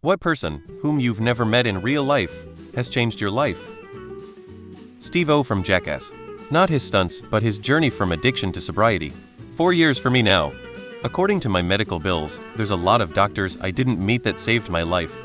What person, whom you've never met in real life, has changed your life? Steve-O from Jackass. Not his stunts, but his journey from addiction to sobriety. 4 years for me now. According to my medical bills, there's a lot of doctors I didn't meet that saved my life.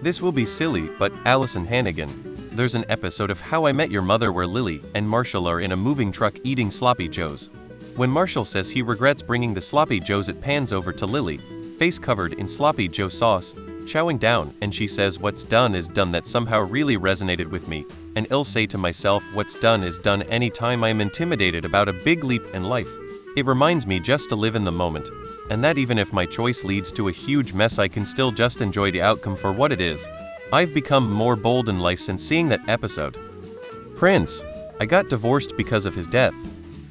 This will be silly, but Allison Hannigan. There's an episode of How I Met Your Mother where Lily and Marshall are in a moving truck eating sloppy joes. When Marshall says he regrets bringing the sloppy joes it pans over to Lily, face covered in sloppy joe sauce, chowing down, and she says what's done is done. That somehow really resonated with me, and I'll say to myself what's done is done anytime I am intimidated about a big leap in life. It reminds me just to live in the moment, and that even if my choice leads to a huge mess I can still just enjoy the outcome for what it is. I've become more bold in life since seeing that episode. Prince. I got divorced because of his death.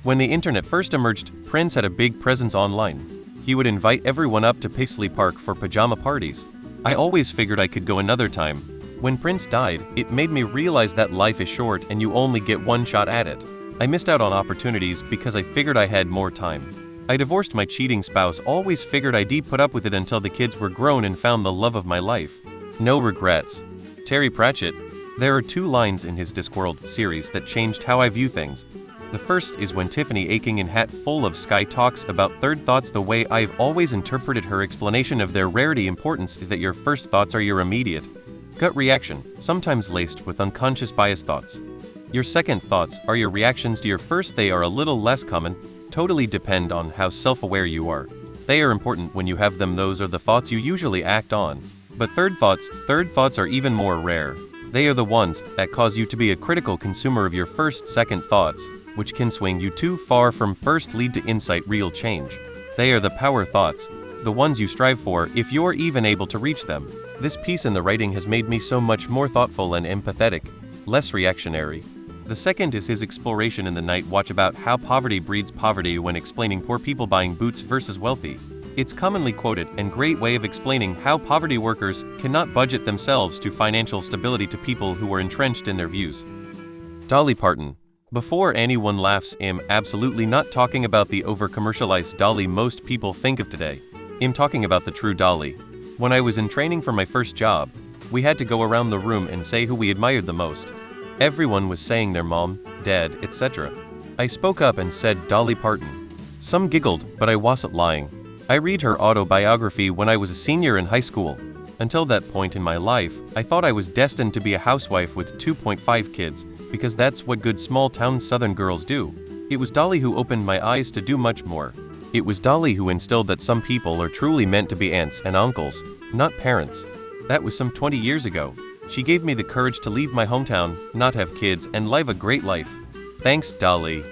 When the internet first emerged, Prince had a big presence online. He would invite everyone up to Paisley Park for pajama parties. I always figured I could go another time. When Prince died, it made me realize that life is short and you only get one shot at it. I missed out on opportunities because I figured I had more time. I divorced my cheating spouse, always figured I'd put up with it until the kids were grown and found the love of my life. No regrets. Terry Pratchett. There are 2 lines in his Discworld series that changed how I view things. The first is when Tiffany Aching in Hat Full of Sky talks about third thoughts. The way I've always interpreted her explanation of their rarity importance is that your first thoughts are your immediate gut reaction, sometimes laced with unconscious bias thoughts. Your second thoughts are your reactions to your first. They are a little less common, totally depend on how self-aware you are. They are important when you have them. Those are the thoughts you usually act on. But third thoughts are even more rare. They are the ones that cause you to be a critical consumer of your second thoughts, which can swing you too far from first lead to insight, real change. They are the power thoughts, the ones you strive for if you're even able to reach them. This piece in the writing has made me so much more thoughtful and empathetic, less reactionary. The second is his exploration in The Night Watch about how poverty breeds poverty when explaining poor people buying boots versus wealthy. It's commonly quoted and great way of explaining how poverty workers cannot budget themselves to financial stability to people who are entrenched in their views. Dolly Parton. Before anyone laughs, I'm absolutely not talking about the over-commercialized Dolly most people think of today. I'm talking about the true Dolly. When I was in training for my first job, we had to go around the room and say who we admired the most. Everyone was saying their mom, dad, etc. I spoke up and said Dolly Parton. Some giggled, but I wasn't lying. I read her autobiography when I was a senior in high school. Until that point in my life, I thought I was destined to be a housewife with 2.5 kids, because that's what good small-town Southern girls do. It was Dolly who opened my eyes to do much more. It was Dolly who instilled that some people are truly meant to be aunts and uncles, not parents. That was some 20 years ago. She gave me the courage to leave my hometown, not have kids, and live a great life. Thanks, Dolly.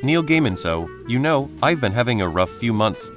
Neil Gaiman. So, you know, I've been having a rough few months.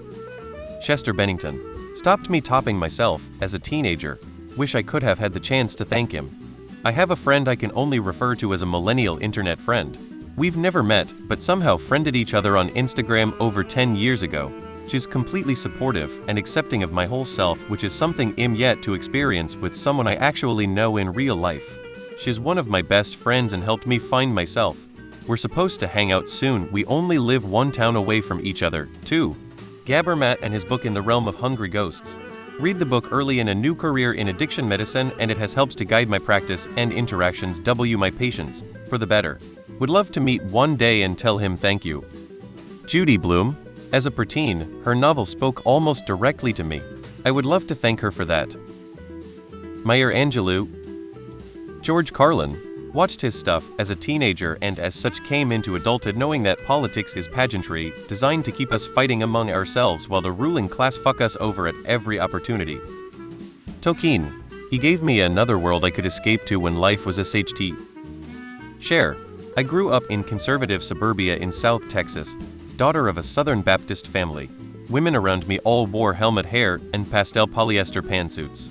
Chester Bennington. Stopped me topping myself as a teenager. Wish I could have had the chance to thank him. I have a friend I can only refer to as a millennial internet friend. We've never met, but somehow friended each other on Instagram over 10 years ago. She's completely supportive and accepting of my whole self, which is something I'm yet to experience with someone I actually know in real life. She's one of my best friends and helped me find myself. We're supposed to hang out soon. We only live 1 town away from each other, too. Gabor Maté and his book In the Realm of Hungry Ghosts. Read the book early in a new career in addiction medicine, and it has helped to guide my practice and interactions. My patients, for the better. Would love to meet one day and tell him thank you. Judy Blume. As a preteen, her novel spoke almost directly to me. I would love to thank her for that. Maya Angelou. George Carlin. Watched his stuff as a teenager and as such came into adulthood knowing that politics is pageantry, designed to keep us fighting among ourselves while the ruling class fuck us over at every opportunity. Tolkien. He gave me another world I could escape to when life was SHT. Cher. I grew up in conservative suburbia in South Texas, daughter of a Southern Baptist family. Women around me all wore helmet hair and pastel polyester pantsuits.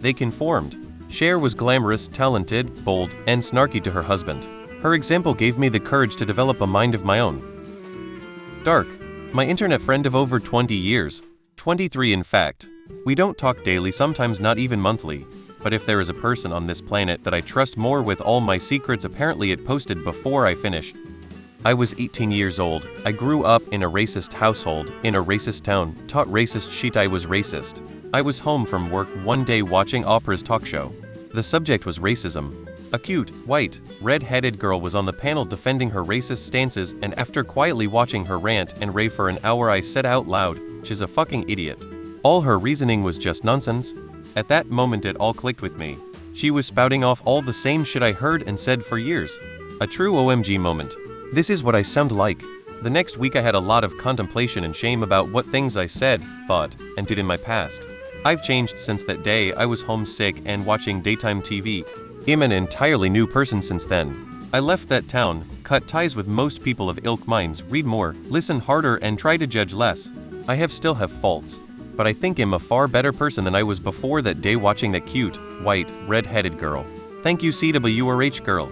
They conformed. Cher was glamorous, talented, bold, and snarky to her husband. Her example gave me the courage to develop a mind of my own. Dark. My internet friend of over 20 years. 23 in fact. We don't talk daily, sometimes not even monthly. But if there is a person on this planet that I trust more with all my secrets, apparently it posted before I finish. I was 18 years old. I grew up in a racist household, in a racist town, taught racist shit. I was racist. I was home from work one day watching Oprah's talk show. The subject was racism. A cute, white, red-headed girl was on the panel defending her racist stances, and after quietly watching her rant and rave for an hour, I said out loud, "She's a fucking idiot." All her reasoning was just nonsense. At that moment it all clicked with me. She was spouting off all the same shit I heard and said for years. A true OMG moment. This is what I sound like. The next week I had a lot of contemplation and shame about what things I said, thought, and did in my past. I've changed since that day. I was homesick and watching daytime TV. I'm an entirely new person since then. I left that town, cut ties with most people of ilk minds, read more, listen harder, and try to judge less. I still have faults, but I think I'm a far better person than I was before that day watching that cute, white, red-headed girl. Thank you CWRH girl.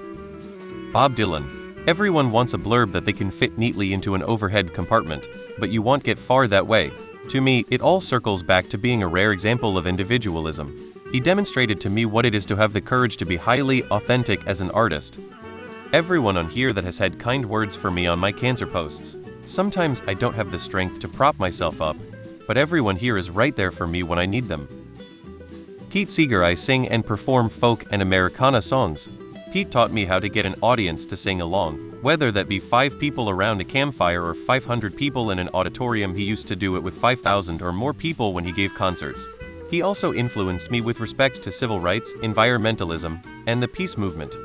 Bob Dylan. Everyone wants a blurb that they can fit neatly into an overhead compartment, but you won't get far that way. To me, it all circles back to being a rare example of individualism. He demonstrated to me what it is to have the courage to be highly authentic as an artist. Everyone on here that has had kind words for me on my cancer posts. Sometimes I don't have the strength to prop myself up, but everyone here is right there for me when I need them. Pete Seeger. I sing and perform folk and Americana songs. Pete taught me how to get an audience to sing along, whether that be 5 people around a campfire or 500 people in an auditorium. He used to do it with 5,000 or more people when he gave concerts. He also influenced me with respect to civil rights, environmentalism, and the peace movement.